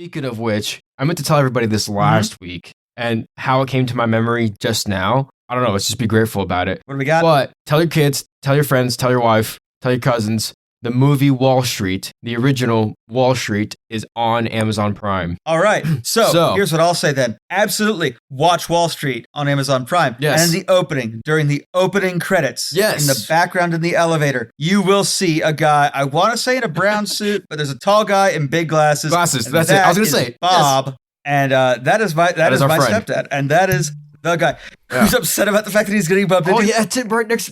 Speaking of which, I meant to tell everybody this last week, and how it came to my memory just now. I don't know. Let's just be grateful about it. What do we got? But tell your kids, tell your friends, tell your wife, tell your cousins. The movie Wall Street, the original Wall Street, is on Amazon Prime. All right. So here's what I'll say then. Absolutely. Watch Wall Street on Amazon Prime. Yes. And in the opening, during the opening credits, yes, in the background in the elevator, you will see a guy, I want to say in a brown suit, but there's a tall guy in big glasses. That's it. I was going to say. Bob. Yes. And that is my friend. stepdad. And that is the guy who's upset about the fact that he's getting bumped into. Oh, yeah, it's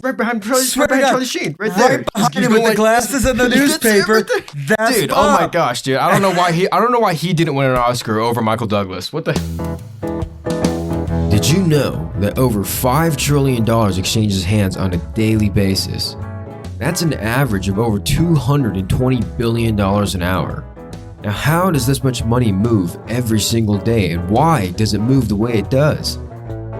right behind Charlie Sheen. Right there. Right behind him with the glasses and the newspaper. That's dude, Bob. Oh my gosh, dude. I don't know why he didn't win an Oscar over Michael Douglas. What the? Did you know that over $5 trillion exchanges hands on a daily basis? That's an average of over $220 billion an hour. Now, how does this much money move every single day, and why does it move the way it does?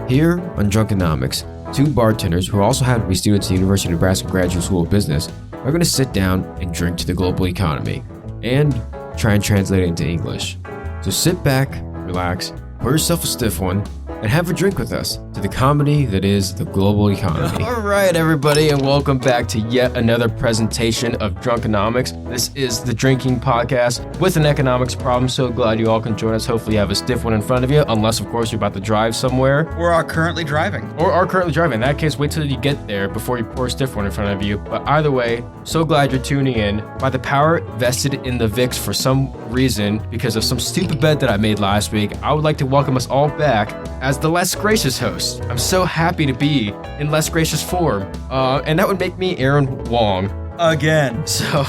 Here on Drunkenomics, two bartenders who also happen to be students at the University of Nebraska Graduate School of Business are going to sit down and drink to the global economy and try and translate it into English. So sit back, relax, pour yourself a stiff one, and have a drink with us to the comedy that is the global economy. All right, everybody, and welcome back to yet another presentation of Drunkenomics. This is the drinking podcast with an economics problem. So glad you all can join us. Hopefully you have a stiff one in front of you, unless, of course, you're about to drive somewhere. Or are currently driving. In that case, wait till you get there before you pour a stiff one in front of you. But either way, so glad you're tuning in. By the power vested in the VIX for some reason, because of some stupid bet that I made last week, I would like to welcome us all back as the less gracious host. I'm so happy to be in less gracious form. And that would make me Aaron Wong. Again. So,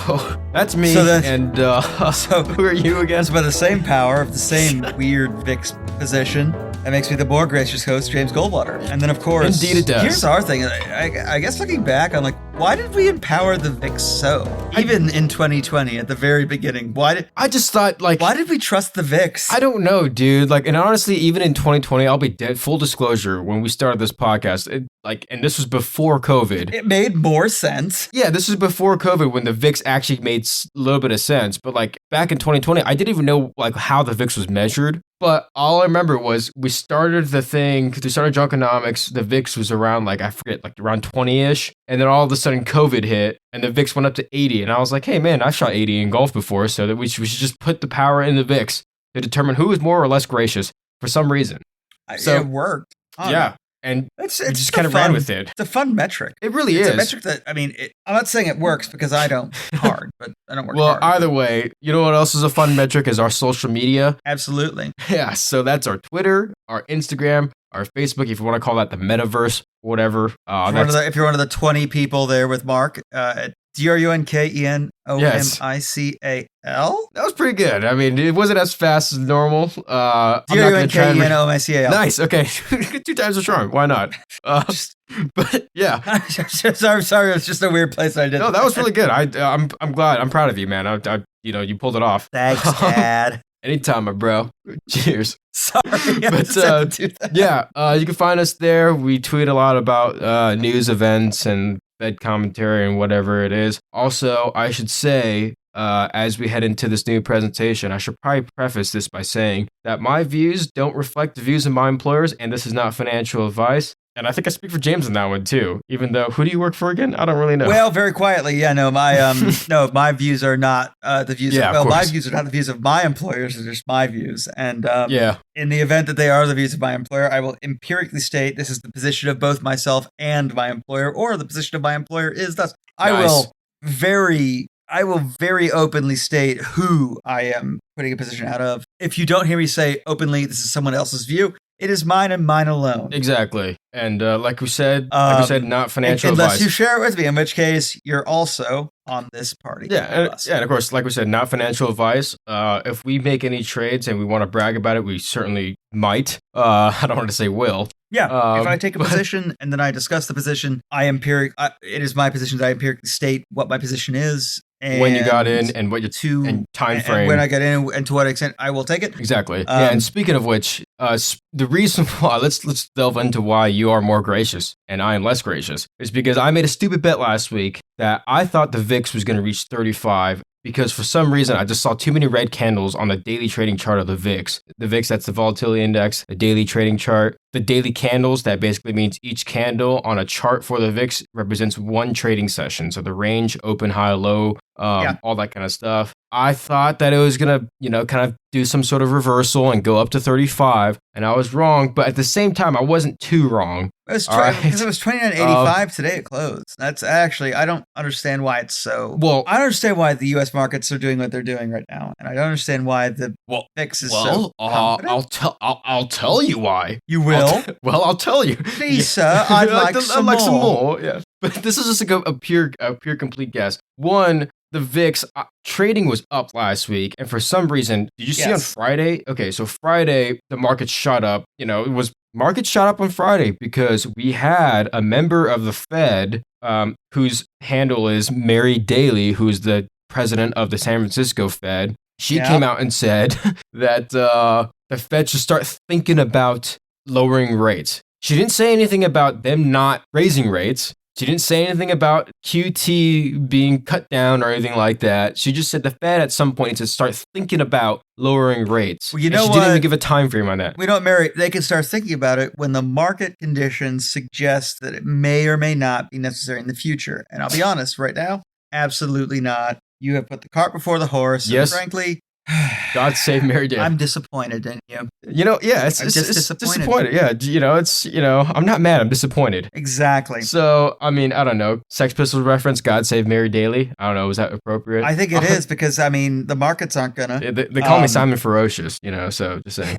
that's me. So who are you again? So by the same power of the same weird VIX position, that makes me the more gracious host, James Goldwater. And then, of course, indeed it does. Here's our thing. I guess looking back, I'm like, why did we empower the VIX so? Even in 2020, at the very beginning, why did we trust the VIX? I don't know, dude. And honestly, even in 2020, I'll be dead. Full disclosure, when we started this podcast, and this was before COVID. It made more sense. Yeah, this was before COVID when the VIX actually made a little bit of sense. But back in 2020, I didn't even know how the VIX was measured. But all I remember was we started the thing, we started Drunkenomics, the VIX was around, around 20-ish. And then all of a sudden COVID hit and the VIX went up to 80. And I was like, hey man, I shot 80 in golf before, so that we should just put the power in the VIX to determine who is more or less gracious for some reason. So it worked. Yeah. And it's just kind of ran with it. It's a fun metric. It really is. It's a metric that, I'm not saying it works because I don't hard, but I don't work hard. Well, either way, you know what else is a fun metric is our social media. Absolutely. Yeah, so that's our Twitter, our Instagram, our Facebook, if you want to call that the metaverse, whatever. If you're one of the 20 people there with Mark, at DRUNKENOMICAL. That was pretty good. It wasn't as fast as normal. DRUNKENOMICAL. Nice. Okay. 2 times the charm. Why not? But yeah. sorry. It's just a weird place I did. No, that was really good. I'm glad. I'm proud of you, man. You pulled it off. Thanks, Dad. Anytime, my bro. Cheers. Sorry. But you can find us there. We tweet a lot about news events and Fed commentary and whatever it is. Also, I should say, as we head into this new presentation, I should probably preface this by saying that my views don't reflect the views of my employers, and this is not financial advice. And I think I speak for James on that one too, even though, who do you work for again? I don't really know. Well, very quietly. Yeah, no, my views are not the views my views are not the views of my employers, they're just my views. And in the event that they are the views of my employer, I will empirically state this is the position of both myself and my employer, or the position of my employer is thus. I will very openly state who I am putting a position out of. If you don't hear me say openly, this is someone else's view, it is mine and mine alone. Exactly. And like we said, not financial advice. Unless you share it with me, in which case you're also on this party. Yeah, and of course, like we said, not financial advice. If we make any trades and we want to brag about it, we certainly might. I don't want to say will. Yeah, if I take a position and then I discuss the position, it is my position that I empirically state what my position is. And when you got in and what your and time frame. And when I get in and to what extent I will take it. Exactly. And speaking of which, the reason why, let's delve into why you are more gracious and I am less gracious, is because I made a stupid bet last week that I thought the VIX was going to reach 35 because for some reason I just saw too many red candles on the daily trading chart of the VIX. The VIX, that's the volatility index, the daily trading chart. The daily candles, that basically means each candle on a chart for the VIX represents one trading session. So the range, open, high, low, all that kind of stuff. I thought that it was going to, kind of do some sort of reversal and go up to 35. And I was wrong. But at the same time, I wasn't too wrong. Because it was 29.85 today at close. That's actually, I don't understand why it's so. Well, I don't understand why the U.S. markets are doing what they're doing right now. And I don't understand why the VIX is so confident. I'll tell you why. You will? I'll tell you. Please, sir, I'd like some more. Yeah. But this is just a pure complete guess. One, the VIX trading was up last week, and for some reason, did you see on Friday? Okay, so Friday the market shot up. Market shot up on Friday because we had a member of the Fed, whose handle is Mary Daly, who's the president of the San Francisco Fed. She came out and said that the Fed should start thinking about lowering rates. She didn't say anything about them not raising rates. She didn't say anything about QT being cut down or anything like that. She just said the Fed at some point needs to start thinking about lowering rates. Well, you know she didn't even give a time frame on that. We don't, Mary. They can start thinking about it when the market conditions suggest that it may or may not be necessary in the future. And I'll be honest, right now, absolutely not. You have put the cart before the horse. Yes. And frankly, God save Mary Daly. I'm disappointed in you. It's disappointed. Yeah, I'm not mad. I'm disappointed. Exactly. So, I don't know. Sex Pistols reference, God save Mary Daly. I don't know. Was that appropriate? I think it is because, the markets aren't gonna. They call me Simon Ferocious, so just saying.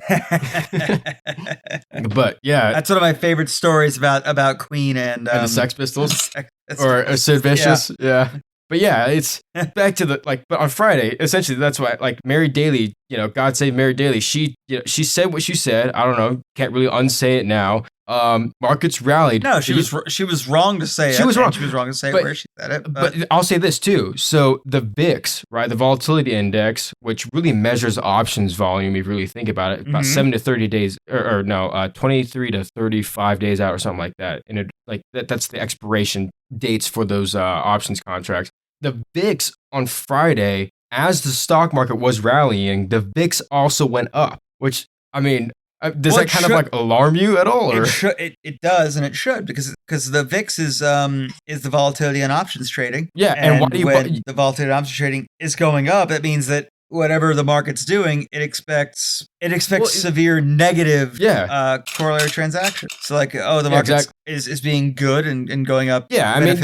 But, yeah. That's one of my favorite stories about Queen and the Sex Pistols. or Sid Vicious. Yeah. But yeah, it's back to but on Friday, essentially, that's why, Mary Daly, God save Mary Daly, she said what she said. I don't know, can't really unsay it now. Markets rallied. No, she was wrong to say it. She was wrong. She was wrong to say where she said it. But I'll say this too. So the VIX, right, the volatility index, which really measures options volume, if you really think about it, about 7 to 30 days, 23 to 35 days out or something like that. And that's the expiration dates for those options contracts. The VIX on Friday, as the stock market was rallying, the VIX also went up, which, does that kind of alarm you at all? Or? It does, and it should, because the VIX is the volatility in options trading. Yeah, and when the volatility in options trading is going up, that means that whatever the market's doing, it expects severe negative corollary transactions. So the market is being good and going up. Yeah, the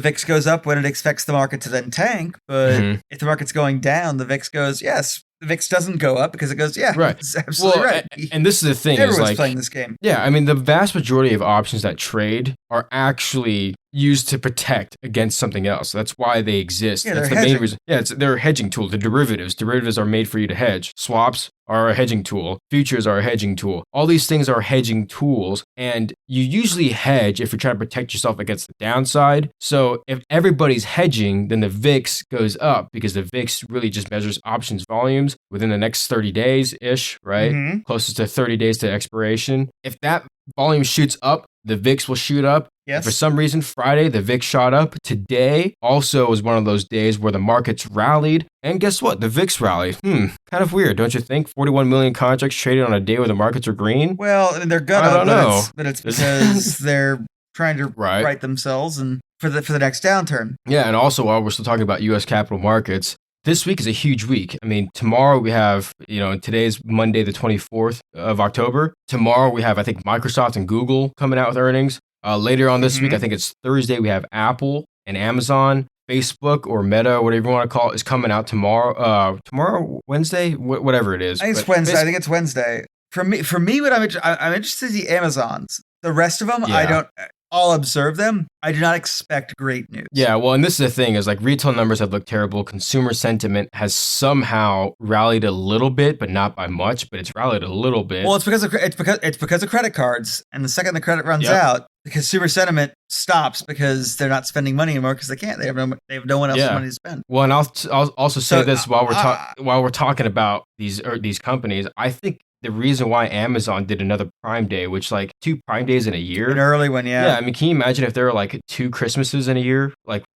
VIX goes up when it expects the market to then tank. But if the market's going down, the VIX goes, yes. The VIX doesn't go up because it goes, right. It's absolutely right. And this is the thing. Everyone's playing this game. Yeah, the vast majority of options that trade are actually used to protect against something else. That's why they exist. Yeah, that's the main reason. Yeah, they're a hedging tool. The derivatives. Derivatives are made for you to hedge. Swaps are a hedging tool. Futures are a hedging tool. All these things are hedging tools, and you usually hedge if you're trying to protect yourself against the downside. So if everybody's hedging, then the VIX goes up because the VIX really just measures options volumes within the next 30 days-ish, right? Closest to 30 days to expiration. If that volume shoots up, the VIX will shoot up. Yes. For some reason, Friday, the VIX shot up. Today also was one of those days where the markets rallied. And guess what? The VIX rallied. Kind of weird, don't you think? 41 million contracts traded on a day where the markets are green. Well, they're gonna. I don't know. But it's because they're trying to right themselves and for the next downturn. Yeah, and also while we're still talking about U.S. capital markets, this week is a huge week. Tomorrow we have, today's Monday, the 24th of October. Tomorrow we have, I think, Microsoft and Google coming out with earnings. Later on this week, I think it's Thursday, we have Apple and Amazon. Facebook or Meta, whatever you want to call it, is coming out tomorrow. Wednesday, whatever it is. I think it's Wednesday. I think it's Wednesday. For me, what I'm interested in the Amazons. The rest of them, I'll observe them. I do not expect great news. Yeah, well, and this is the thing, is retail numbers have looked terrible. Consumer sentiment has somehow rallied a little bit, but not by much, but it's rallied a little bit. Well, it's because of credit cards, and the second the credit runs out, the consumer sentiment stops because they're not spending money anymore because they can't. They have no one else's money to spend. Well, and I'll also say this while we're talking about these companies, I think the reason why Amazon did another Prime Day, which 2 Prime Days in a year. An early one, yeah. Yeah, can you imagine if there were 2 Christmases in a year?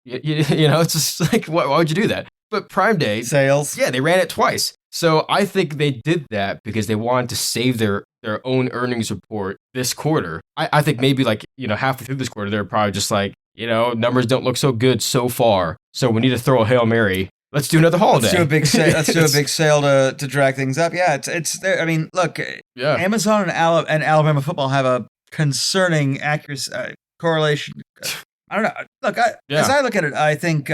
It's just like, why would you do that? But Prime Day sales, yeah, they ran it twice. So I think they did that because they wanted to save their own earnings report this quarter. I think maybe like, halfway through this quarter, they're probably just like, numbers don't look so good so far. So we need to throw a Hail Mary. Let's do another holiday. Let's do a big sale. Let's do a big sale to drag things up. Yeah, it's there. I mean, look, Amazon and Alabama football have a concerning accuracy correlation. I don't know. Look, as I look at it, I think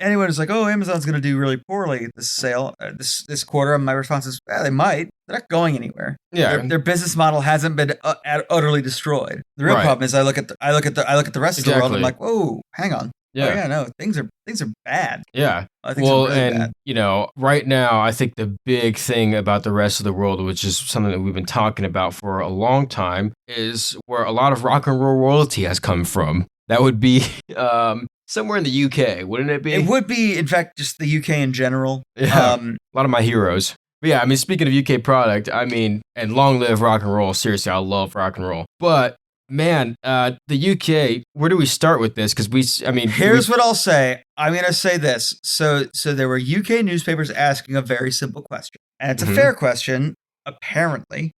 anyone who's like, "Oh, Amazon's going to do really poorly this sale, this quarter," my response is, "Yeah, they might. They're not going anywhere. Yeah, their business model hasn't been utterly destroyed. The real problem is I look at the rest of the world and I'm like, whoa, hang on. Yeah, oh, yeah, no, things are bad. Yeah, really bad. Right now, I think the big thing about the rest of the world, which is something that we've been talking about for a long time, is where a lot of rock and roll royalty has come from. That would be somewhere in the UK, wouldn't it be? It would be, in fact, just the UK in general. Yeah, a lot of my heroes. But yeah, I mean, speaking of UK product, I mean, and long live rock and roll. Seriously, I love rock and roll. But man, the UK, where do we start with this? Because here's what I'll say. I'm going to say this. So there were UK newspapers asking a very simple question. And it's a fair question, apparently.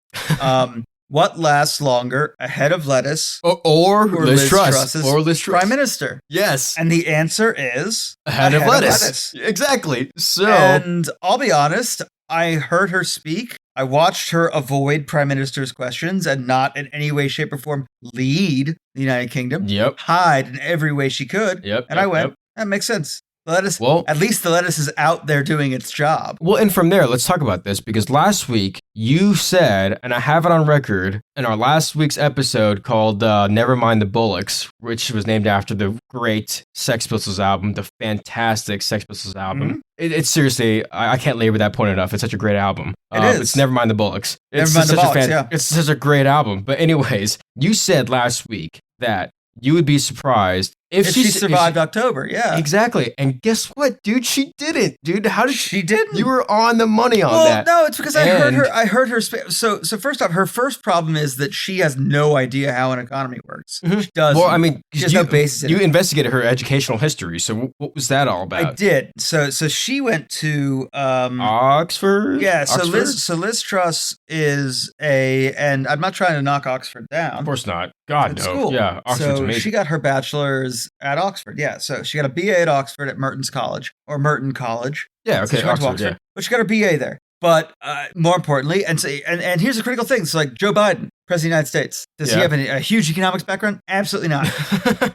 What lasts longer, a head of lettuce or Liz Truss? Or Liz Truss Prime Minister? Yes. And the answer is a head of lettuce. Exactly. So, and I'll be honest, I heard her speak. I watched her avoid Prime Minister's questions and not in any way, shape, or form lead the United Kingdom. Yep. Hide in every way she could. Yep. And I went, that makes sense. The lettuce, at least the lettuce is out there doing its job. Well, and from there, let's talk about this, because last week you said, and I have it on record, in our last week's episode called Never Mind the Bollocks, which was named after the great Sex Pistols album, the fantastic Sex Pistols album. Mm-hmm. It's seriously, I can't labor that point enough. It's such a great album. It is. It's Never Mind the Bollocks. Never Mind the Bollocks, yeah. It's such a great album. But anyways, you said last week that you would be surprised if she survived October, yeah. Exactly. And guess what, dude? She didn't, dude. How did she didn't? You were on the money on that. No, it's because I heard her. So first off, her first problem is that she has no idea how an economy works. Mm-hmm. She does. Well, I mean, she has no basis in you it. investigated her educational history. So what was that all about? I did. So she went to Oxford. Yeah. Oxford? So Liz Truss is and I'm not trying to knock Oxford down. Of course not. God, no. School. Yeah, Oxford's so amazing. She got her bachelor's at Oxford. Yeah, so she got a BA at Oxford at Merton College. Yeah, okay, so Oxford, but she got her BA there. But more importantly, and here's a critical thing. So like Joe Biden, President of the United States, does he have a huge economics background? Absolutely not.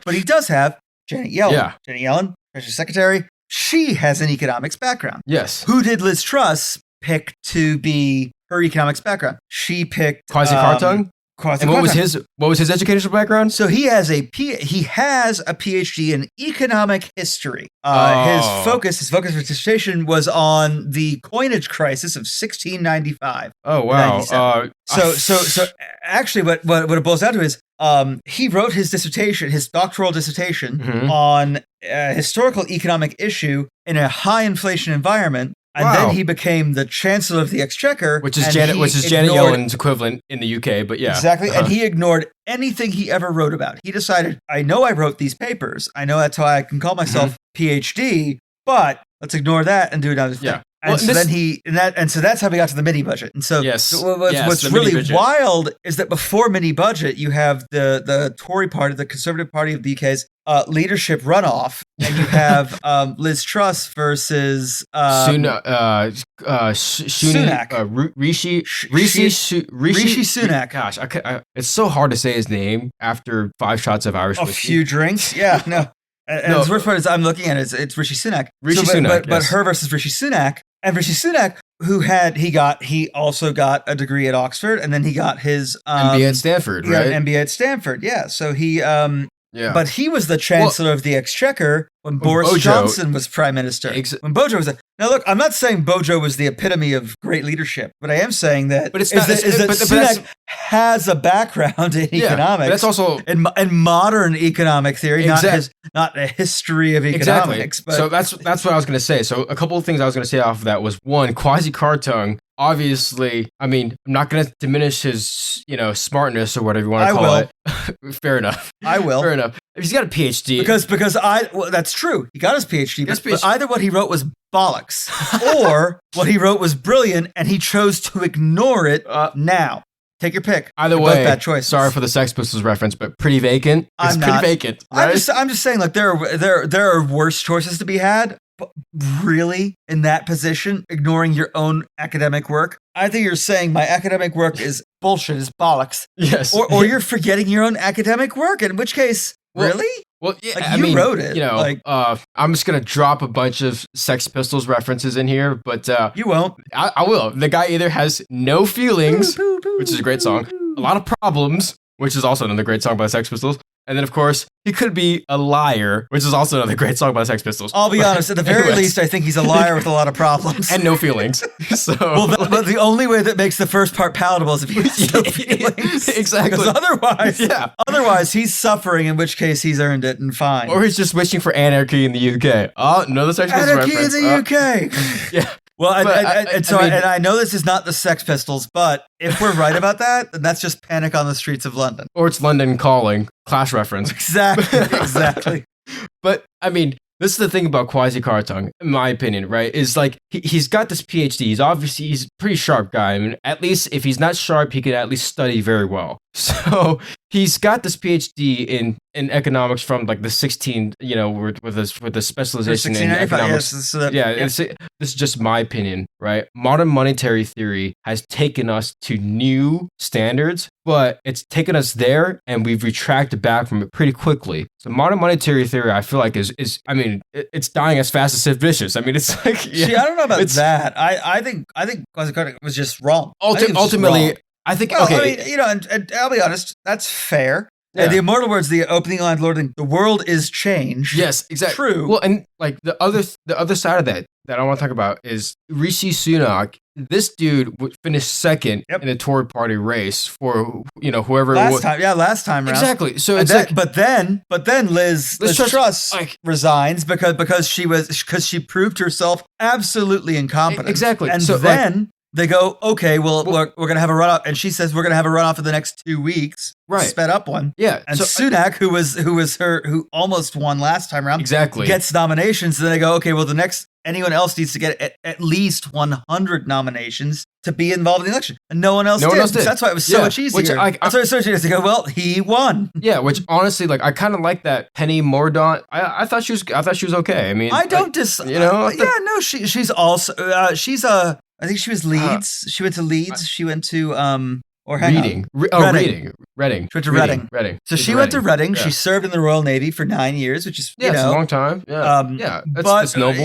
But he does have Janet Yellen. Yeah. Janet Yellen, Treasury Secretary. She has an economics background. Yes. Who did Liz Truss pick to be her economics background? She picked Kwasi Kwarteng. And what was his educational background? So he has a PhD in economic history. His focus for dissertation was on the coinage crisis of 1695. Oh wow! So actually, what it boils down to is he wrote his doctoral dissertation on a historical economic issue in a high inflation environment. And then he became the Chancellor of the Exchequer, which is Janet Yellen's equivalent in the UK. But yeah, exactly. And he ignored anything he ever wrote about. He decided, I know I wrote these papers. I know that's how I can call myself PhD. But let's ignore that and do another thing. Yeah. And so that's how we got to the mini budget. And so what's really wild is that before mini budget, you have the Tory party, the Conservative Party of the UK's leadership runoff, and you have Liz Truss versus Sunak. Rishi Sunak. Gosh, it's so hard to say his name after 5 shots of Irish whiskey. A few drinks, yeah, no. And the worst part is I'm looking at it, it's Rishi Sunak. But her versus Rishi Sunak. And Rishi Sunak, he also got a degree at Oxford, and then he got his MBA at Stanford, right? Got an MBA at Stanford, yeah. So he but he was the Chancellor of the Exchequer when Boris Johnson was Prime Minister. When Bojo was now look, I'm not saying Bojo was the epitome of great leadership, but I am saying that Sunak has a background in economics. But that's also in modern economic theory, not a history of economics. Exactly. So that's what I was going to say. So a couple of things I was going to say off of that was one, Kwasi Kwarteng obviously, I mean, I'm not going to diminish his, smartness or whatever you want to call it. Fair enough. I will. Fair enough. He's got a PhD. Because that's true. He got his PhD, but either what he wrote was bollocks or what he wrote was brilliant and he chose to ignore it now. Take your pick. Either They're way, both bad choices. Sorry for the Sex Pistols reference, but pretty vacant. It's pretty vacant. Right? I'm just saying, like there are worse choices to be had. But really, in that position, ignoring your own academic work, I think you're saying my academic work is bullshit, is bollocks. Yes. Or you're forgetting your own academic work. In which case, really? Well, yeah, like you wrote it. I'm just gonna drop a bunch of Sex Pistols references in here, but you won't. I will. The guy either has no feelings, which is a great song, a lot of problems, which is also another great song by the Sex Pistols, and then of course he could be a liar, which is also another great song by the Sex Pistols. I'll be honest. At the very least, I think he's a liar with a lot of problems and no feelings. So, but the only way that makes the first part palatable is if he has no feelings. Exactly. Because otherwise he's suffering. In which case he's earned it and fine. Or he's just wishing for anarchy in the UK. Oh, another Sex Pistols reference. Anarchy in the UK. Yeah. Well, I know this is not the Sex Pistols, but if we're right about that, then that's just Panic on the Streets of London. Or it's London Calling, Clash reference. Exactly. But, I mean, this is the thing about Kwasi Kwarteng, in my opinion, right? Is like, he's got this PhD. He's a pretty sharp guy. I mean, at least if he's not sharp, he can at least study very well. So he's got this PhD in economics from like the 16, with a specialization in economics. This is just my opinion, right? Modern monetary theory has taken us to new standards, but it's taken us there and we've retracted back from it pretty quickly. So modern monetary theory, I feel like it's dying as fast as Sid Vicious. I mean, it's like, See, I don't know about that. I think Kwasi Kwarteng was just wrong. Ultimately, I think, okay. I mean, and I'll be honest, that's fair. Yeah. The immortal words, the opening line of Lord of the Rings, the world is changed. Yes, exactly. True. Well, and like the other side of that I want to talk about is Rishi Sunak. This dude finished second in the Tory party race for whoever last time around. Exactly. So but then Liz Truss resigns because she proved herself absolutely incompetent. Exactly. And so then they go, okay, well we're going to have a runoff. And she says, we're going to have a runoff for the next 2 weeks. Right. Sped up one. Yeah. And Sunak, who almost won last time around, exactly, gets nominations. So then they go, okay, well, anyone else needs to get at least 100 nominations to be involved in the election. And no one else did. So that's why it was so much easier. That's why it was so much easier to go, well, he won. Yeah, which honestly, like, I kind of like that Penny Mordaunt. I thought she was okay. I mean, I don't she's also, I think she was Leeds. She went to Leeds. She went to, Reading. Reading. She went to Reading. So she went to Reading. Yeah. She served in the Royal Navy for 9 years, which is, it's a long time. Yeah. That's noble.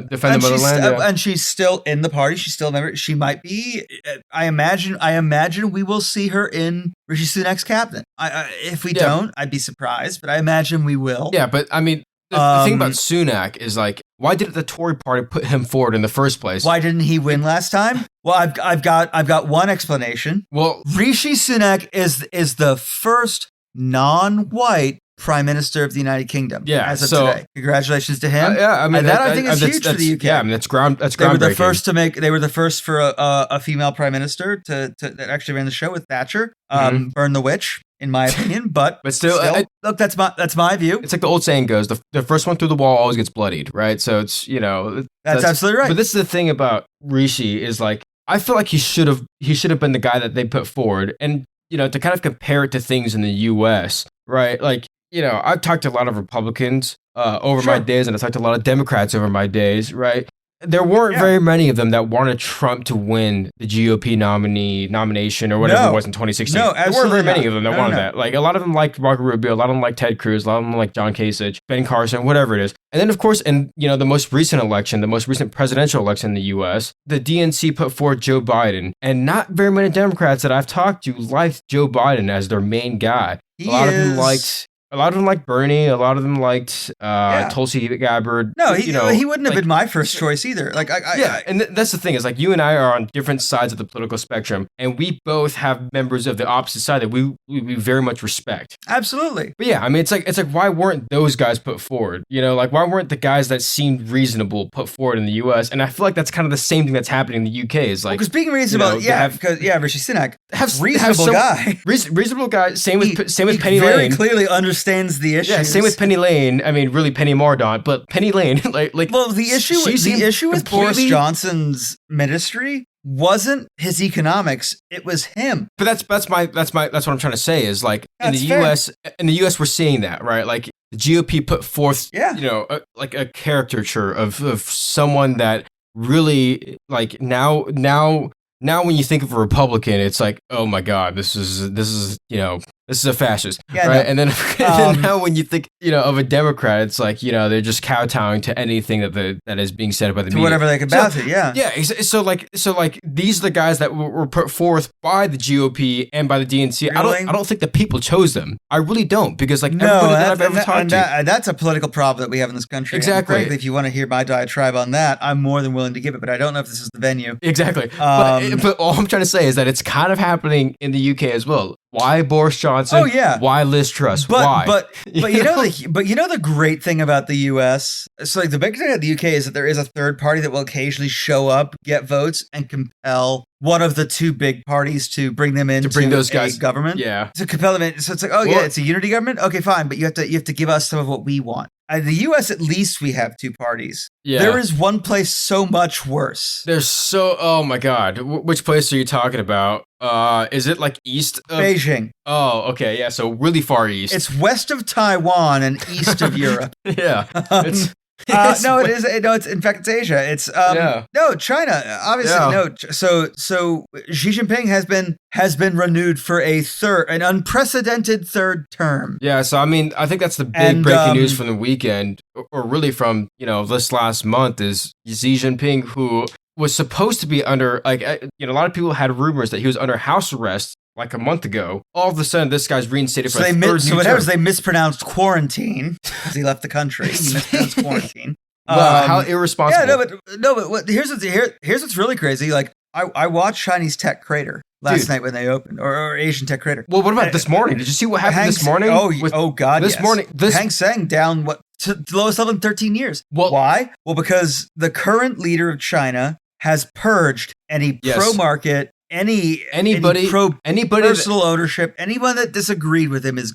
Defend the motherland. And she's still in the party. She's still a member. She might be, I imagine we will see her in Rishi Sunak's cabinet. If we don't, I'd be surprised, but I imagine we will. Yeah, but I mean, the thing about Sunak is like, why didn't the Tory party put him forward in the first place? Why didn't he win last time? Well, I've got one explanation. Well, Rishi Sunak is the first non-white Prime Minister of the United Kingdom. Yeah, as of today. Congratulations to him. I mean, I think is huge for the UK. Yeah, I mean, that's groundbreaking. They were the first for a female Prime Minister that actually ran the show with Thatcher. Burn the witch, in my opinion, but still look, that's my view. It's like the old saying goes: the first one through the wall always gets bloodied, right? So it's that's absolutely right. But this is the thing about Rishi is like, I feel like he should have been the guy that they put forward, and to kind of compare it to things in the U.S., right? Like, I've talked to a lot of Republicans over my days, and I've talked to a lot of Democrats over my days, right? There weren't very many of them that wanted Trump to win the GOP nomination or whatever it was in 2016. No, there weren't very many of them that wanted that. Like, a lot of them liked Marco Rubio, a lot of them liked Ted Cruz, a lot of them liked John Kasich, Ben Carson, whatever it is. And then, of course, in the most recent election, the most recent presidential election in the U.S., the DNC put forward Joe Biden, and not very many Democrats that I've talked to liked Joe Biden as their main guy. A lot of them liked A lot of them liked Bernie. A lot of them liked Tulsi Gabbard. No, he wouldn't have been my first choice either. Like, and that's the thing is like you and I are on different sides of the political spectrum, and we both have members of the opposite side that we very much respect. Absolutely. But yeah, I mean, it's like why weren't those guys put forward? You know, like why weren't the guys that seemed reasonable put forward in the U.S.? And I feel like that's kind of the same thing that's happening in the U.K. Is like because being reasonable, Rishi Sunak, reasonable guy. Same with Penny Lane. Very clearly understands the issue. Yeah, same with Penny Lane. I mean, really Penny Mordaunt, but Penny Lane, like. Well, the issue with Boris Johnson's ministry wasn't his economics; it was him. But that's what I'm trying to say is like in the U.S. we're seeing that, right? Like the GOP put forth, like a caricature of someone that really like now when you think of a Republican, it's like, oh my God, this is a fascist, right? No. And then now when you think, of a Democrat, it's like, they're just kowtowing to anything that is being said by the media. Whatever they can bounce it, yeah. Yeah, so these are the guys that were put forth by the GOP and by the DNC. Really? I don't think the people chose them. I really don't, because everybody that I've ever talked to. That's a political problem that we have in this country. Exactly. And frankly, if you want to hear my diatribe on that, I'm more than willing to give it, but I don't know if this is the venue. Exactly. But all I'm trying to say is that it's kind of happening in the UK as well. Why Boris Johnson? Oh yeah. Why Liz Truss? Why? But the great thing about the US, so like the big thing about the UK is that there is a third party that will occasionally show up, get votes, and compel one of the two big parties to bring them in to bring those guys government. Yeah. To compel them in. So it's like, it's a unity government. Okay, fine, but you have to give us some of what we want. In the U.S., at least we have two parties. Yeah. There is one place so much worse. Oh my God. Which place are you talking about? Is it like east of Beijing? Oh, okay. Yeah. So really far east. It's west of Taiwan and east of Europe. Yeah. In fact, it's Asia. It's China. Obviously, no. So Xi Jinping has been renewed for an unprecedented third term. Yeah. So I mean, I think that's the big breaking news from the weekend, or really from this last month, is Xi Jinping, who was supposed to be under a lot of people had rumors that he was under house arrest like a month ago. All of a sudden, this guy's reinstated for a third So what happens? They mispronounced quarantine because he left the country. He mispronounced quarantine. Well, how irresponsible! But here's what's really crazy. Like I watched Chinese Tech Crater last night when they opened, or Asian Tech Crater. Well, what about this morning? Did you see what happened this morning? God! This morning, Hang Seng down to the lowest level in 13 years. Well, why? Well, because the current leader of China has purged any pro-market. Anybody personal ownership, anyone that disagreed with him is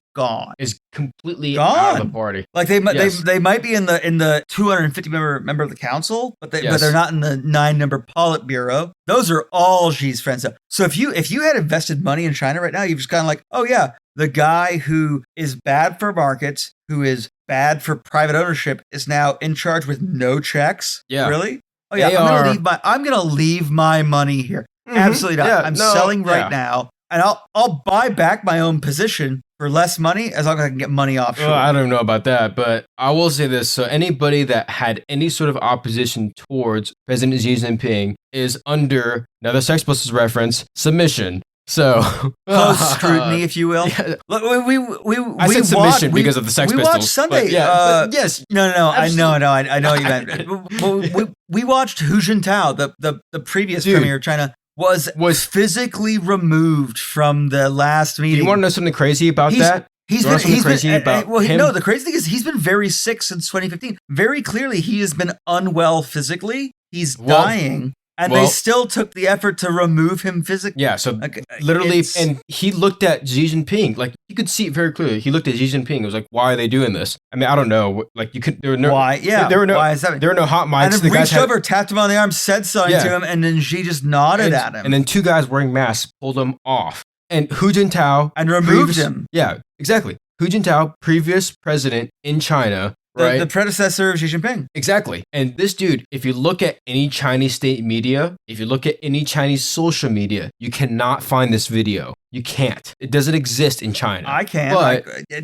completely out of the party. Like they might be in the 250 member of the council, but they're not in the 9-member Politburo. Those are all Xi's friends. So if you had invested money in China right now, you've just kind of like, oh yeah, the guy who is bad for markets, who is bad for private ownership, is now in charge with no checks. Yeah, really? Oh yeah, I'm gonna leave my money here. Mm-hmm. Absolutely not. I'm selling right now, and I'll buy back my own position for less money as long as I can get money offshore. I don't know about that, but I will say this. So anybody that had any sort of opposition towards President Xi Jinping is under, another Sex Pistols reference, submission. So close scrutiny, if you will. Yeah. Look, I said submission because of the Sex Pistols. We watched Sunday. Yes. No. Absolutely. I know what you meant. we watched Hu Jintao, the previous premier of China, was physically removed from the last meeting. Do you want to know something crazy about that? The crazy thing is he's been very sick since 2015. Very clearly, he has been unwell physically. He's dying. And they still took the effort to remove him physically. Yeah, so literally, and he looked at Xi Jinping, like you could see it very clearly. He looked at Xi Jinping. It was like, why are they doing this? I mean, I don't know. Like you could, there were no, why? Yeah, there were no, why is that? There were no hot mics. And then reached over, tapped him on the arm, said something to him, and then Xi just nodded at him. And then two guys wearing masks pulled him off, and Hu Jintao and removed him. Yeah, exactly. Hu Jintao, previous president in China. Right? The predecessor of Xi Jinping. Exactly. And this dude, if you look at any Chinese state media, if you look at any Chinese social media, you cannot find this video. You can't. It doesn't exist in China. I can.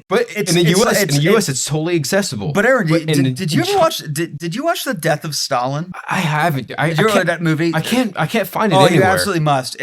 But in the US, it's totally accessible. But Aaron, did you ever watch? Did you watch The Death of Stalin? I haven't. Did you ever watch that movie? I can't find it anywhere. You absolutely must.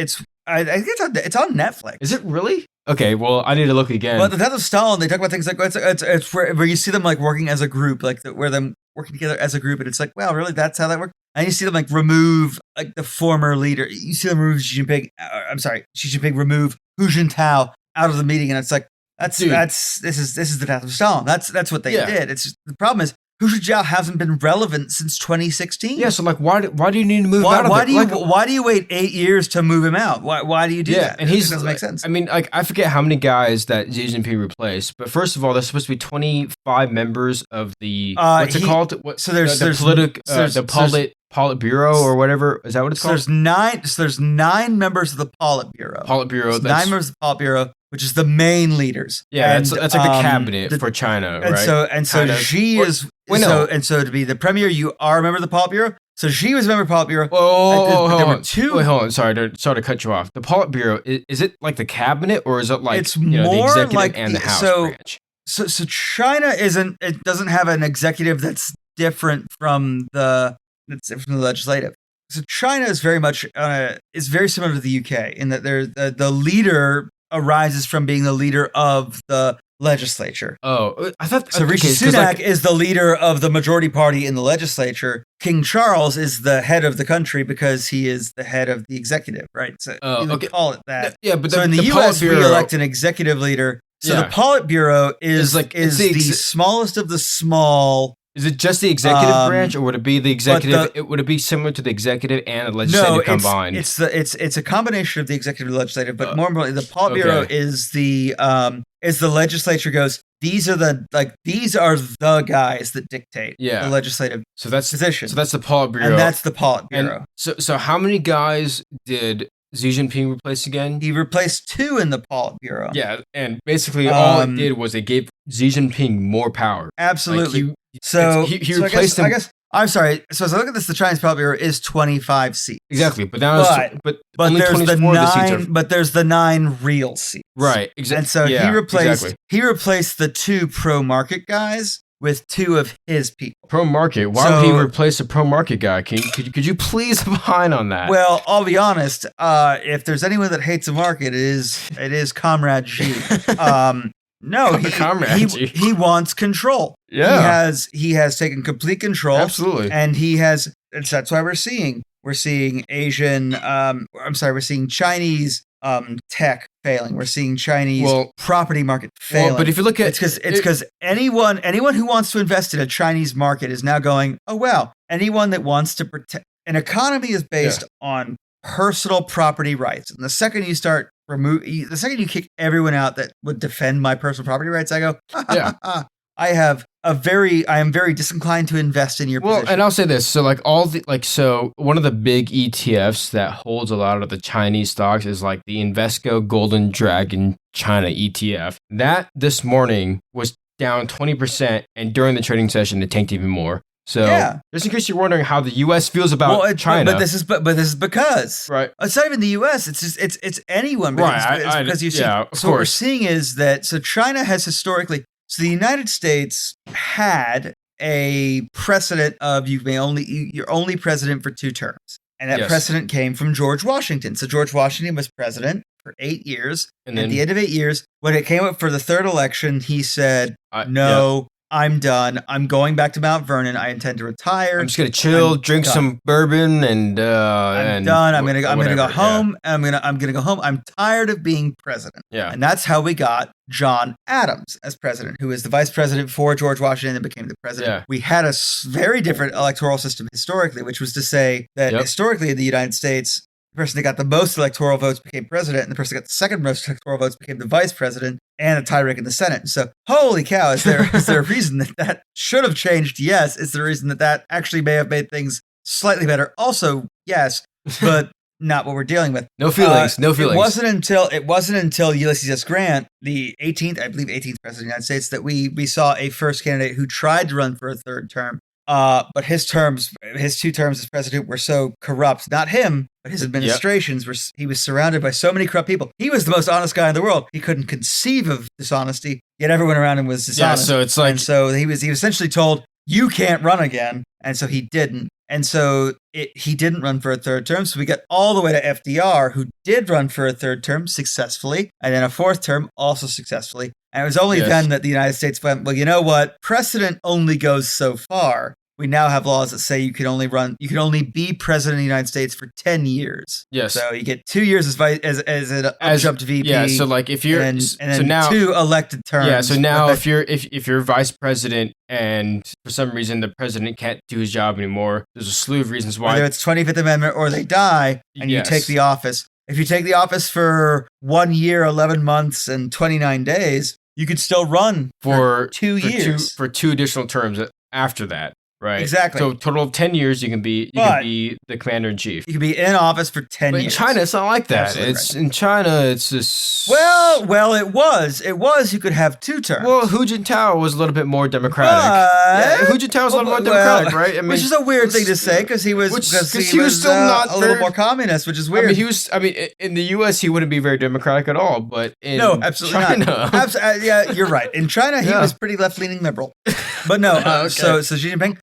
I think it's on Netflix. Is it really? Okay, well, I need to look again. But the death of Stalin, they talk about things like it's where you see them like working as a group, like where them working together as a group, and it's like, wow, really, that's how that works. And you see them like remove like the former leader. You see them remove Xi Jinping remove Hu Jintao out of the meeting, and it's like this is the death of Stalin. That's what they did. It's just, the problem is Hu Jintao hasn't been relevant since 2016. Yeah, so like, why do you need to move him out of it? Why do you wait 8 years to move him out? Why do you do that? And it doesn't make sense. I mean, like, I forget how many guys that Xi Jinping replaced, but first of all, there's supposed to be 25 members of the what's it called? So there's the Politburo or whatever. Is that what it's called? There's 9 members of the Politburo. 9 members of the Politburo, which is the main leaders. Yeah, that's like the cabinet for China, right? And so Xi is. So to be the premier, you are a member of the Politburo. So Xi was a member of the Politburo. Hold on. Sorry to cut you off. The Politburo, is it like the cabinet, or is it like it's more the executive like and the House branch? So China doesn't have an executive that's different from the legislative. So China is very much is very similar to the UK in that the leader arises from being the leader of the legislature. Oh, I thought so. Rishi Sunak is the leader of the majority party in the legislature. King Charles is the head of the country because he is the head of the executive, right? So you call it that. Yeah, but so in the US, we elect an executive leader. So the Politburo is the smallest of the small. Is it just the executive branch, or would it be the executive? Would it be similar to the executive and the legislative combined? It's a combination of the executive and legislative, but more importantly, the Politburo is the legislature goes. These are the guys that dictate the legislative position. So that's the Politburo, and that's the Politburo. And so how many guys did Xi Jinping replaced again? He replaced 2 in the Politburo. Yeah, and basically all it did was it gave Xi Jinping more power. Absolutely. Like he replaced him. I guess I'm sorry. So as I look at this, the Chinese Politburo is 25 seats. Exactly, but now but only there's 24 the 9. Of the seats are, but there's the 9 real seats. Right. Exactly. And so he replaced the 2 pro-market guys with 2 of his people. Pro-market? Why would he replace a pro-market guy? Could you please opine on that? Well, I'll be honest. If there's anyone that hates the market, it is Comrade Xi. No, he wants control. Yeah, he has taken complete control. Absolutely, and that's why we're seeing Asian. We're seeing Chinese tech failing. We're seeing Chinese property market failing. Well, but if you look at it's because anyone who wants to invest in a Chinese market is now going, oh wow. Anyone that wants to protect an economy is based on personal property rights, and the second you kick everyone out that would defend my personal property rights, I go, I am very disinclined to invest in your position. And I'll say this. So so one of the big ETFs that holds a lot of the Chinese stocks is like the Invesco Golden Dragon China ETF. That this morning was down 20%, and during the trading session, it tanked even more. So just in case you're wondering how the U.S. feels about China, but this is because it's not even the U.S. It's anyone. Right. Because you see. So what we're seeing is that China has historically. So the United States had a precedent of you're only president for 2 terms, and that precedent came from George Washington. So George Washington was president for 8 years, and at the end of 8 years, when it came up for the 3rd election, he said, "No, I'm done. I'm going back to Mount Vernon. I intend to retire. I'm just gonna chill, drink some bourbon, and I'm done. I'm gonna go home. I'm gonna go home. I'm tired of being president." Yeah, and that's how we got John Adams as president, who was the vice president for George Washington and became the president. Yeah. We had a very different electoral system historically, which was to say that historically in the United States, the person that got the most electoral votes became president, and the person that got the second most electoral votes became the vice president, and a tie-break in the Senate. So, holy cow, is there a reason that should have changed? Yes. Is there a reason that actually may have made things slightly better? Also, yes, but not what we're dealing with. No feelings. It wasn't until Ulysses S. Grant, the 18th president of the United States, that we saw a first candidate who tried to run for a 3rd term. But his 2 terms as president were so corrupt. Not him, but his administrations he was surrounded by so many corrupt people. He was the most honest guy in the world. He couldn't conceive of dishonesty, yet everyone around him was dishonest. Yeah, so it's like, and so he was essentially told, "You can't run again," and so he didn't. And so he didn't run for a third term. So we got all the way to FDR, who did run for a third term successfully, and then a fourth term also successfully. And it was only then that the United States went, well, you know what? Precedent only goes so far. We now have laws that say you can only be president of the United States for 10 years. Yes. So you get 2 years as an up-jumped VP. Yeah, so like if you're and so then now 2 elected terms. Yeah, so now if you're vice president and for some reason the president can't do his job anymore, there's a slew of reasons why. Whether it's 25th Amendment or they die and you take the office. If you take the office for 1 year, 11 months, and 29 days, you could still run for 2 years. For 2 additional terms after that. Right. Exactly. So total of 10 years, you can be the commander in chief. You can be in office for 10 years. In China, it's not like that. In China, it's just well, it was. You could have 2 terms. Well, Hu Jintao was a little bit more democratic. Hu Jintao was a little more democratic, right? I mean, which is a weird thing to say because he was still not a little more communist, which is weird. I mean, in the U.S. he wouldn't be very democratic at all, but in absolutely China, not. Yeah, you're right. In China, he was pretty left-leaning liberal, but no. Okay. So Xi Jinping.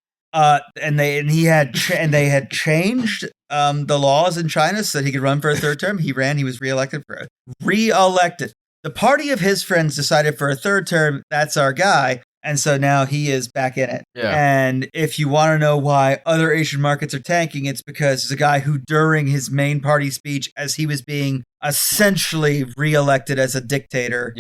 They had changed the laws in China so that he could run for a third term. He ran. He was reelected. The party of his friends decided for a third term. That's our guy. And so now he is back in it. Yeah. And if you want to know why other Asian markets are tanking, it's because there's a guy who, during his main party speech, as he was being essentially reelected as a dictator,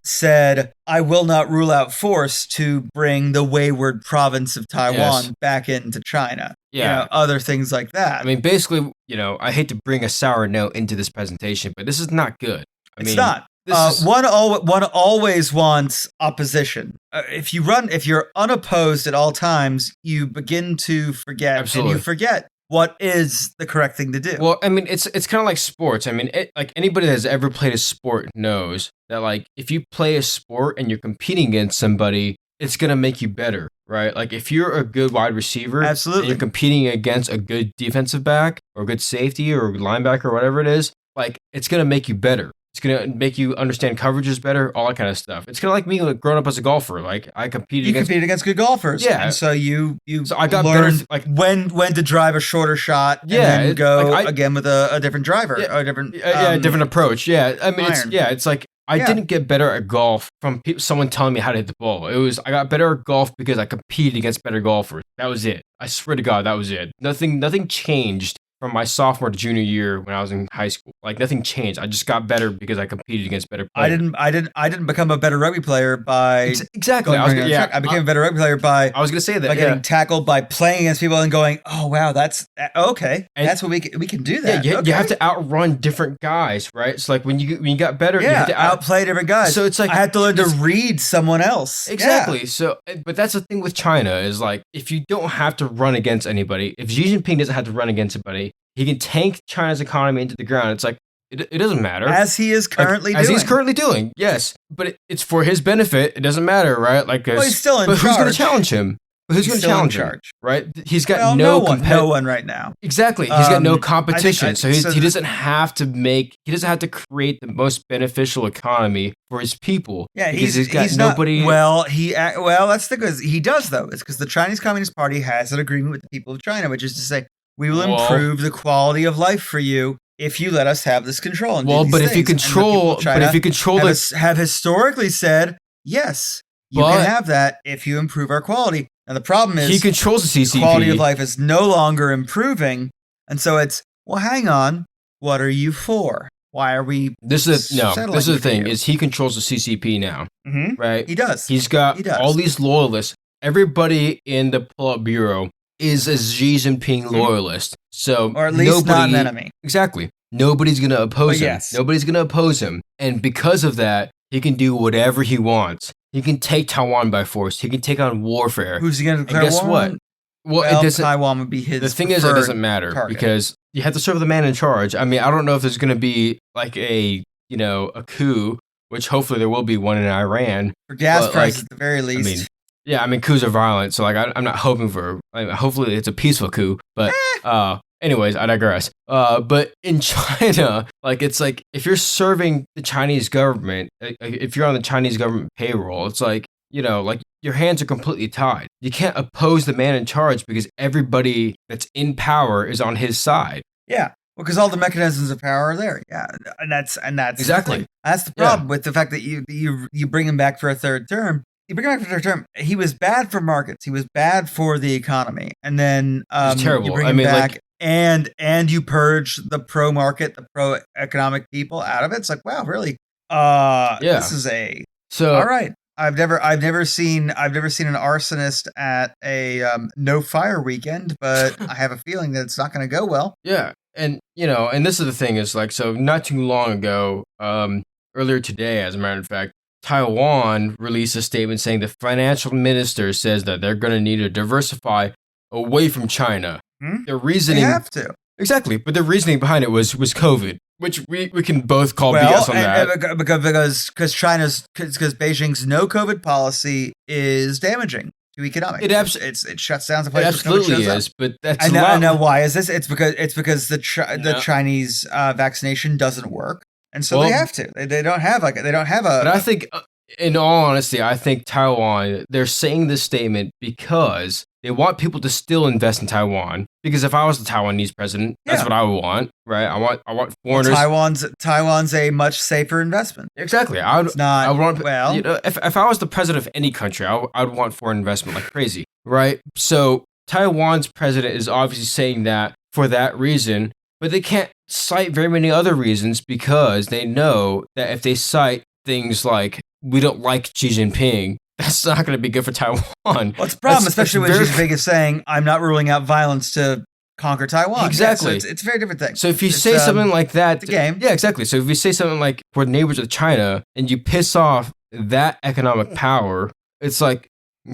said, "I will not rule out force to bring the wayward province of Taiwan back into China." Yeah. Other things like that. I mean, basically, I hate to bring a sour note into this presentation, but this is not good. It's not. One always wants opposition. If you're unopposed at all times, you begin to forget. Absolutely. And you forget what is the correct thing to do. Well, I mean, it's kind of like sports. I mean, like anybody that has ever played a sport knows that, like, if you play a sport and you're competing against somebody, it's gonna make you better, right? Like if you're a good wide receiver, absolutely, and you're competing against a good defensive back or a good safety or linebacker or whatever it is, like it's gonna make you better. It's going to make you understand coverages better, all that kind of stuff. It's kind of like me growing up as a golfer. Like, I competed against good golfers. Yeah. And so I got learned better, when to drive a shorter shot and then go again with a different driver. Or a different different approach. Yeah. I mean, it's like I didn't get better at golf from someone telling me how to hit the ball. I got better at golf because I competed against better golfers. That was it. I swear to God, that was it. Nothing changed from my sophomore to junior year when I was in high school. Like nothing changed. I just got better because I competed against better players. I didn't become a better rugby player by exactly. I became a better rugby player by I was going to say that by getting tackled, by playing against people and going, oh wow, that's okay. And that's what we can do that. Yeah, you have to outrun different guys, right? So like when you got better, you had to outplay different guys. So it's like I had to learn to read someone else. Exactly. Yeah. So, but that's the thing with China is like if you don't have to run against anybody, if Xi Jinping doesn't have to run against anybody, he can tank China's economy into the ground. It's like, it doesn't matter. As he is currently doing. As he's currently doing, yes. But it's for his benefit. It doesn't matter, right? Like, he's still in charge. But who's going to challenge him? Who's going to challenge him? Right? He's got no one right now. Exactly. He's got no competition. So he doesn't have to create the most beneficial economy for his people. Yeah, he's got nobody. That's because he does though. It's because the Chinese Communist Party has an agreement with the people of China, which is to say, we will improve the quality of life for you if you let us have this control. If you control, have historically said, yes, you can have that if you improve our quality. Now the problem is he controls the CCP. The quality of life is no longer improving, and so it's hang on, what are you for? Why are we? This is the thing: is he controls the CCP now, right? He does. He's got all these loyalists. Everybody in the Politburo is a Xi Jinping loyalist, so or at least not an enemy. Exactly. Nobody's going to oppose him. Nobody's going to oppose him, and because of that, he can do whatever he wants. He can take Taiwan by force. He can take on warfare. Who's he going to declare war? Guess what? Well, Taiwan would be his. The thing is, it doesn't matter because you have to serve the man in charge. I mean, I don't know if there's going to be like a coup, which hopefully there will be one in Iran for gas prices at the very least. I mean, coups are violent, so like I'm not hoping for. Hopefully, it's a peaceful coup, but anyways, I digress. But in China, like it's like if you're serving the Chinese government, if you're on the Chinese government payroll, it's like like your hands are completely tied. You can't oppose the man in charge because everybody that's in power is on his side. Yeah. Well, because all the mechanisms of power are there. Yeah. And that's exactly. That's the problem with the fact that you bring him back for a third term. You bring him back for a third term. He was bad for markets. He was bad for the economy. And then terrible. You bring him back and you purge the pro-market, the pro-economic people out of it. It's like, wow, really? This is all right. I've never seen an arsonist at a no fire weekend, but I have a feeling that it's not going to go well. Yeah. And, and this is the thing is like, so not too long ago, earlier today, as a matter of fact, Taiwan released a statement saying the financial minister says that they're going to need to diversify away from China. Their reasoning, they have to. Exactly, but the reasoning behind it was COVID, which we can both call BS on that. Because Beijing's no COVID policy is damaging to economics. It shuts down the place. It absolutely is, but that's I know why is this? It's because the Chinese vaccination doesn't work. And so they have to. They don't have a. But I think, in all honesty, I think Taiwan, they're saying this statement because they want people to still invest in Taiwan. Because if I was the Taiwanese president, that's what I would want, right? I want foreigners. Taiwan's a much safer investment. Exactly. If I was the president of any country, I would want foreign investment like crazy, right? So Taiwan's president is obviously saying that for that reason. But they can't cite very many other reasons because they know that if they cite things like, we don't like Xi JinPing, that's not going to be good for Taiwan. Well, it's a problem, especially when Xi Jinping is saying, I'm not ruling out violence to conquer Taiwan. Exactly. Yeah, so it's a very different thing. So if you say something like that... The game. Yeah, exactly. So if you say something like, we're neighbors with China, and you piss off that economic power, it's like,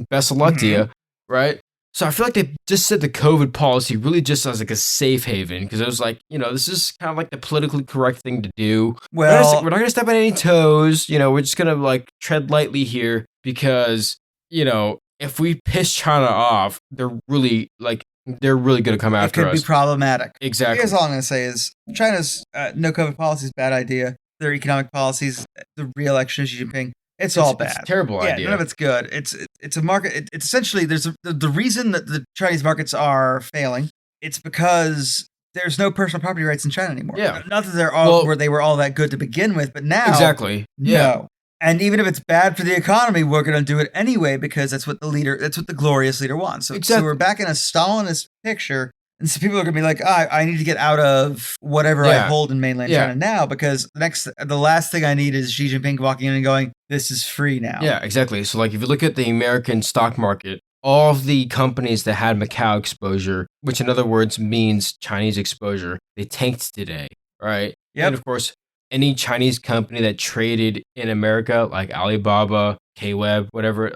best of luck to you, right? So I feel like they just said the COVID policy really just as like a safe haven because it was like, this is kind of like the politically correct thing to do. Well, we're not going to step on any toes. We're just going to like tread lightly here because, if we piss China off, they're really going to come after us. It could be problematic. Exactly. Here's all I'm going to say is China's no COVID policy is a bad idea. Their economic policies, the re-election of Xi Jinping, it's all bad. It's a terrible idea. None of it's good. It's a market. It's essentially the reason that the Chinese markets are failing. It's because there's no personal property rights in China anymore. Yeah. Not that where they were all that good to begin with, but now exactly. Yeah. No. And even if it's bad for the economy, we're going to do it anyway because that's what the glorious leader wants. So, exactly. So we're back in a Stalinist picture. And so people are going to be like, I need to get out of whatever I hold in mainland China now because the last thing I need is Xi Jinping walking in and going, this is free now. Yeah, exactly. So like if you look at the American stock market, all of the companies that had Macau exposure, which in other words means Chinese exposure, they tanked today, right? Yep. And of course, any Chinese company that traded in America, like Alibaba, KWeb, whatever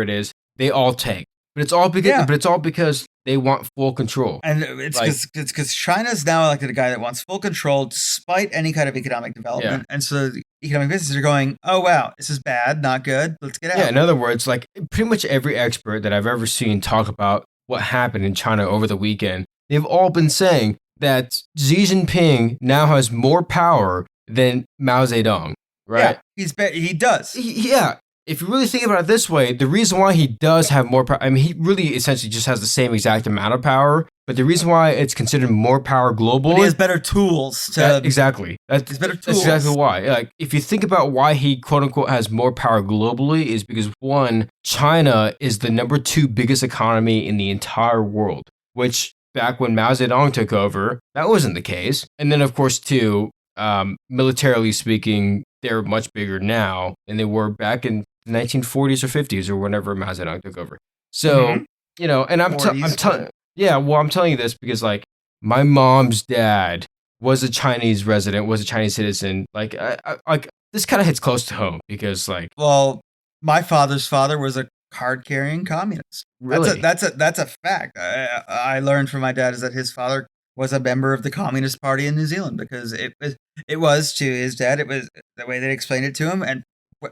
it is, they all tanked. But it's all because they want full control. And it's because China's now elected a guy that wants full control despite any kind of economic development. Yeah. And so the economic businesses are going, oh, wow, this is bad, not good. Let's get out. Yeah, in other words, like pretty much every expert that I've ever seen talk about what happened in China over the weekend, they've all been saying that Xi Jinping now has more power than Mao Zedong, right? Yeah, he does. Yeah. If you really think about it this way, the reason why he does have more power, I mean, he really essentially just has the same exact amount of power, but the reason why it's considered more power global... He has better tools to... Exactly. That's exactly why. Like, if you think about why he, quote-unquote, has more power globally, is because, one, China is the number 2 biggest economy in the entire world, which, back when Mao Zedong took over, that wasn't the case. And then, of course, 2, militarily speaking, they're much bigger now than they were back in the 1940s or 50s or whenever Mao Zedong took over. So, and I'm telling you this because like my mom's dad was a Chinese resident, was a Chinese citizen. Like, this kind of hits close to home because like, well, my father's father was a card-carrying communist. Really? That's a fact. I learned from my dad is that his father was a member of the Communist Party in New Zealand because it was to his dad. It was the way they explained it to him, and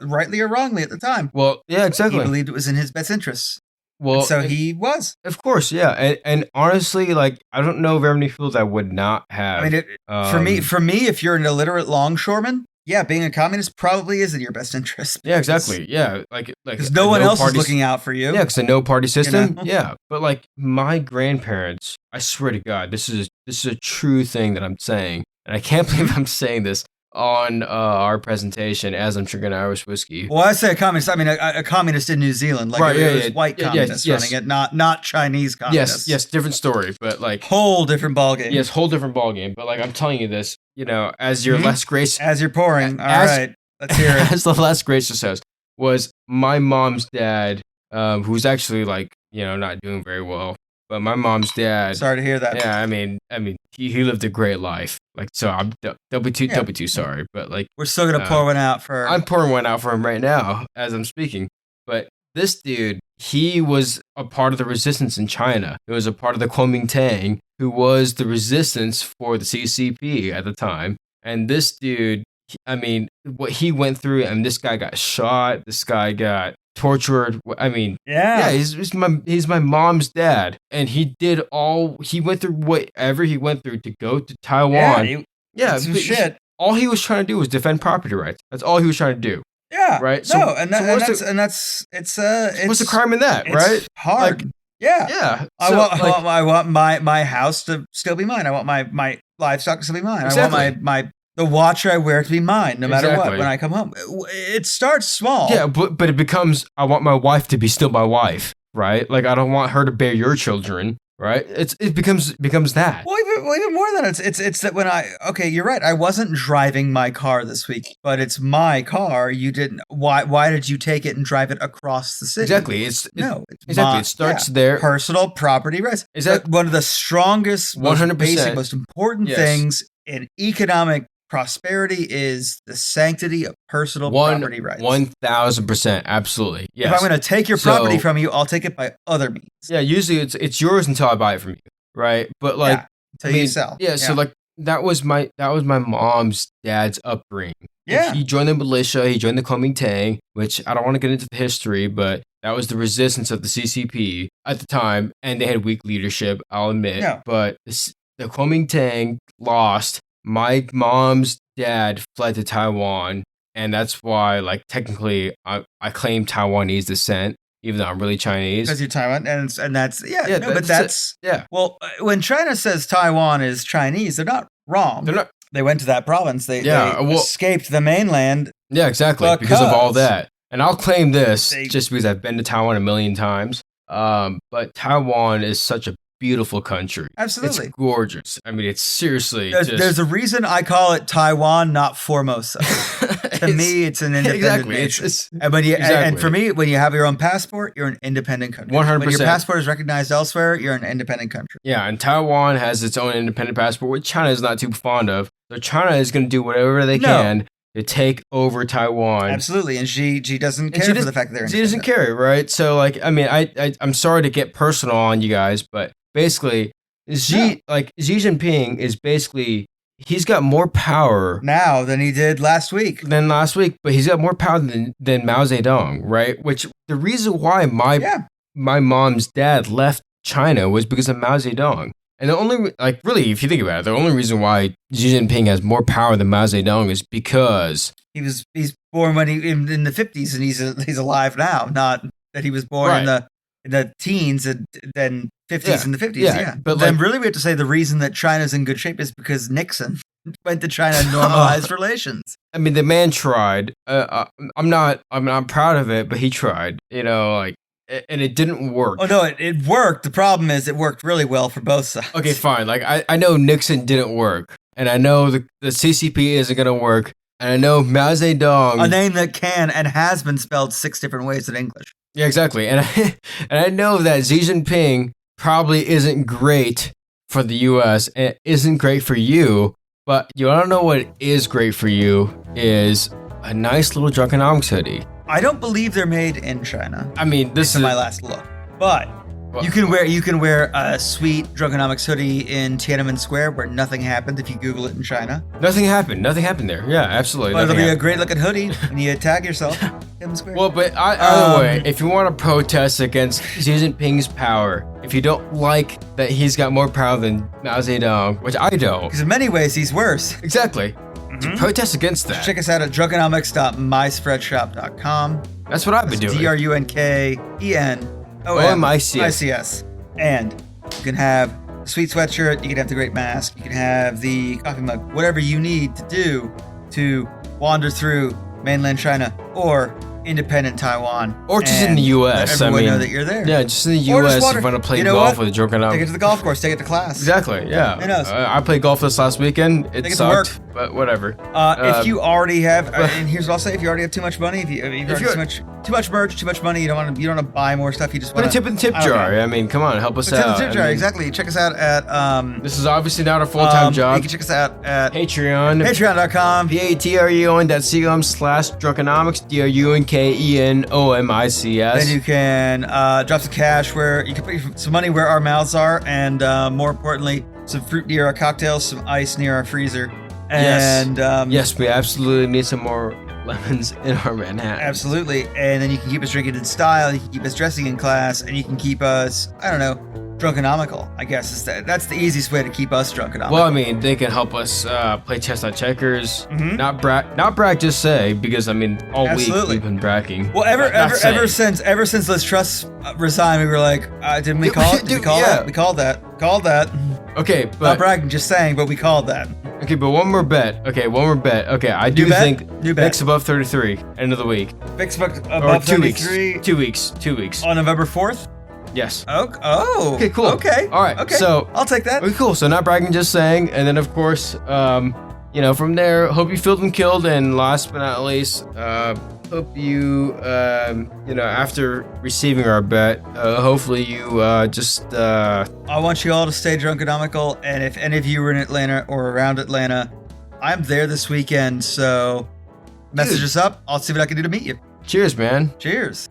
rightly or wrongly at the time. Well, yeah, exactly. He believed it was in his best interests. Well, and so he was. Of course, yeah. And honestly, like, I don't know very many people that would not have. I mean, for me, if you're an illiterate longshoreman, yeah, being a communist probably is in your best interest. Yeah, exactly. Yeah, because no one else is looking out for you. Yeah, because a no-party system. Yeah, but like my grandparents, I swear to God, this is a true thing that I'm saying, and I can't believe I'm saying this on our presentation as I'm drinking Irish whiskey. Well, I say a communist. I mean a communist in New Zealand, like it was white communists running it, not Chinese communists. Yes, different story, but like whole different ballgame. Yes, whole different ballgame. But like I'm telling you this, as your less gracious, as you're pouring. All right, let's hear it. As the less gracious host was my mom's dad, who's actually like not doing very well. But my mom's dad. Sorry to hear that. Yeah, I mean, he lived a great life. Like, so I'm don't be too sorry. But like, we're still gonna pour one out for. I'm pouring one out for him right now as I'm speaking. But this dude, he was a part of the resistance in China. He was a part of the Kuomintang, who was the resistance for the CCP at the time. And this dude, what he went through, and this guy got shot. This guy got tortured. He's my mom's dad, and he went through whatever he went through to go to Taiwan. Shit. All he was trying to do was defend property rights. That's all he was trying to do. Yeah. Right. What's the crime in that? Right. Hard. Like, yeah. Yeah. I want my house to still be mine. I want my livestock to still be mine. Exactly. I want the watch I wear to be mine, no matter what, when I come home. It starts small. Yeah, but it becomes, I want my wife to be still my wife, right? Like, I don't want her to bear your children, right? It becomes that. Well, even more than it's that when you're right. I wasn't driving my car this week, but it's my car. You didn't. Why did you take it and drive it across the city? Exactly. It starts there. Personal property rights. Is that one of the strongest, 100%, basic, most important things in economic prosperity is the sanctity of personal property rights. 1,000%, absolutely. Yes. If I'm going to take your property from you, I'll take it by other means. Yeah, usually it's yours until I buy it from you, right? But like until you sell. Yeah, so like that was my mom's dad's upbringing. Yeah, he joined the militia. He joined the Kuomintang, which I don't want to get into the history, but that was the resistance of the CCP at the time, and they had weak leadership. I'll admit, but the Kuomintang lost. My mom's dad fled to Taiwan, and that's why, like, technically, I claim Taiwanese descent, even though I'm really Chinese. Because you're Taiwan, and that's Well, when China says Taiwan is Chinese, they're not wrong. They're not. They went to that province. They escaped the mainland. Yeah, exactly, because of all that. And I'll claim this just because I've been to Taiwan a million times. But Taiwan is such a beautiful country. Absolutely. It's gorgeous. I mean, it's seriously there's a reason I call it Taiwan, not Formosa. To me, it's an independent nation. And for me, when you have your own passport, you're an independent country. 100%. When your passport is recognized elsewhere, you're an independent country. Yeah, and Taiwan has its own independent passport, which China is not too fond of. So China is going to do whatever they can to take over Taiwan. Absolutely, and Xi doesn't care for the fact that they're independent. She doesn't care, right? So, like, I mean, I'm sorry to get personal on you guys, but basically, Xi Jinping is basically, he's got more power now than he did last week. But he's got more power than Mao Zedong, right? Which the reason why my mom's dad left China was because of Mao Zedong. And the only, like, really, if you think about it, the only reason why Xi Jinping has more power than Mao Zedong is because he's born when in the 50s and he's alive now, not that he was born in the teens and then 50s and the 50s. Yeah. But then really we have to say the reason that China's in good shape is because Nixon went to China and normalized relations. I mean, the man tried. I'm proud of it, but he tried, and it didn't work. Oh, no, it worked. The problem is it worked really well for both sides. Okay, fine. Like, I know Nixon didn't work, and I know the CCP isn't going to work, and I know Mao Zedong... A name that can and has been spelled 6 different ways in English. Yeah, exactly. And I know that Xi Jinping probably isn't great for the U.S. and isn't great for you, but you want to know what is great for you is a nice little Drunkenomics hoodie. I don't believe they're made in China. I mean, this is my last look. But you can wear a sweet Drunkenomics hoodie in Tiananmen Square where nothing happened if you Google it in China. Nothing happened there. Yeah, absolutely. But it'll be a great looking hoodie when you tag yourself. Tiananmen Square. Well, but either way, if you want to protest against Xi Jinping's power, if you don't like that he's got more power than Mao Zedong, which I don't. Because in many ways he's worse. Exactly. to protest against that. Check us out at drunkenomics.myspreadshop.com. That's what I've been doing. DRUNKENOMICS. And you can have the sweet sweatshirt, you can have the great mask, you can have the coffee mug, whatever you need to do to wander through mainland China or independent Taiwan. Or just in the U.S. Everyone know that you're there. Yeah, just in the U.S. if you want to play golf with a Drunkenomics. Take it to the golf course. Take it to class. Exactly, yeah. Who knows? I played golf this last weekend. It sucked, but whatever. If you already have, and here's what I'll say, if you already have too much money, if you have too much merch, too much money, you don't want to buy more stuff, you just want to... Put a tip in the tip jar. I mean, come on, help us out. Tip in the tip jar, exactly. Check us out at... this is obviously not a full-time job. You can check us out at... Patreon. Patreon.com. patreon.com/Drunkenomics. DRUNKENOMICS. Then you can drop some cash where... You can put some money where our mouths are, and more importantly, some fruit near our cocktails, some ice near our freezer. And yes, we absolutely need some more lemons in our Manhattan. Absolutely. And then you can keep us drinking in style, you can keep us dressing in class, and you can keep us, I don't know, drunkenomical, I guess. That's the easiest way to keep us drunkenomical. Well, I mean, they can help us play chess on checkers. Not brag, just say, because I mean, all week we've been bragging. Well, ever since Liz Truss resigned, we were like, didn't we call it? Did we call that? We called that. Okay, but not bragging, just saying, but we called that. Okay, but one more bet. Okay, I do think VIX above 33, end of the week. VIX above 33? 2 weeks. On November 4th? Yes. Oh. Okay, cool. Okay. All right. Okay. So I'll take that. Okay, cool. So not bragging, just saying. And then, of course, from there, hope you filled and killed. And last but not least, hope you, after receiving our bet, hopefully you I want you all to stay drunkenomical, and if any of you are in Atlanta or around Atlanta, I'm there this weekend, so message us up. I'll see what I can do to meet you. Cheers, man. Cheers.